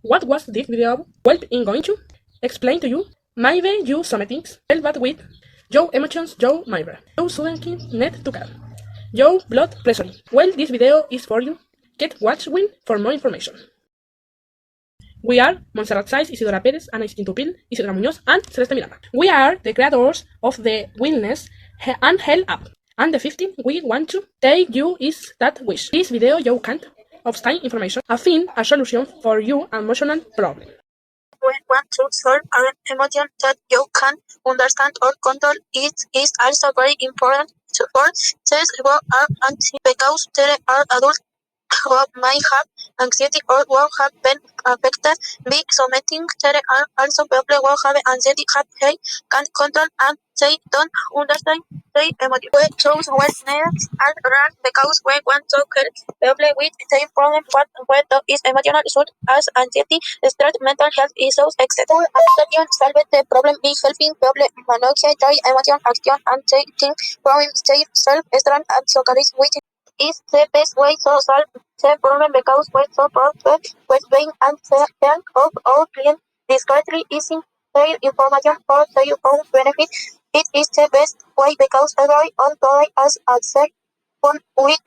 What was this video? Well, I'm going to explain to you. Maybe you something felt bad with your emotions, your mirror, your suddenly net to care, your blood pressure. Well, this video is for you. Get watching for more information. We are Montserrat Saiz, Isidora Pérez, Ana Tupil, Isidora Muñoz, and Celeste Miranda. We are the creators of the Wellness and Health app. And the 15th we want to take you is that wish. This video you can't obtain information, find a solution for your emotional problem. We want to solve an emotion that you can understand or control. It is also very important for those who are anxious because there are adults who may have anxiety or who have been affected by something. There are also people who have anxiety they can control and they don't understand their emotions. We choose wellness and run because we want to help people with their problem, whether is emotional such as anxiety, stress, mental health issues, etc. Our action solve the problem by helping people manage their emotion, action, and think problems self strength and socialize with is the best way to solve the problem because we support the well-being and the health of our clients. Discreetly using their information for their own benefit. It is the best way because everyone today has access with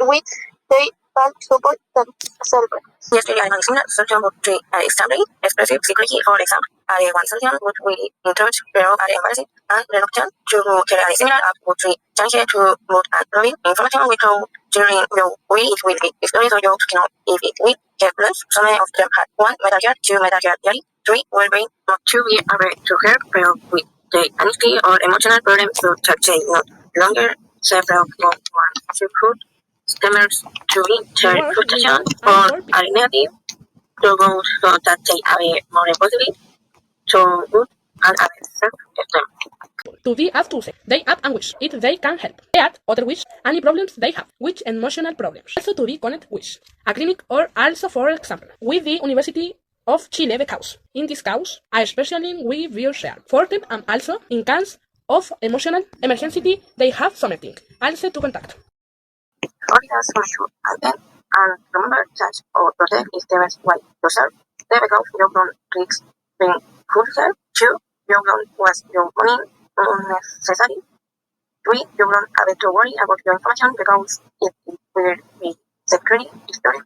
they can support themselves. Yesterday, I mentioned that solution would be extremely expressive security. For example, one solution would be encourage people embarrassing and reluctant to carry a similar app would be change to mood and loving information without during your way it will be stories or jokes cannot if it will get less. Some of them had one metadata, two metadata, three well-being, not to be able to help people with the anxiety or emotional problems so that they no longer several one to put scammers to be their protection or alternative to go so that they have a more positive to good and a self-esteem. To be asked to say, they app and wish if they can help. They add other wish any problems they have, which emotional problems. Also to be connect wish a clinic or also for example with the University of Chile the cause. In this cause, especially we will share for them and also in case of emotional emergency they have something also to contact. Florida's social again and remember that or protect is the best way yourself. The because you don't risks being food help. 2. You don't waste your money unnecessary. 3. You don't have to worry about your information because it will be security history.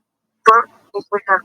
4. If we have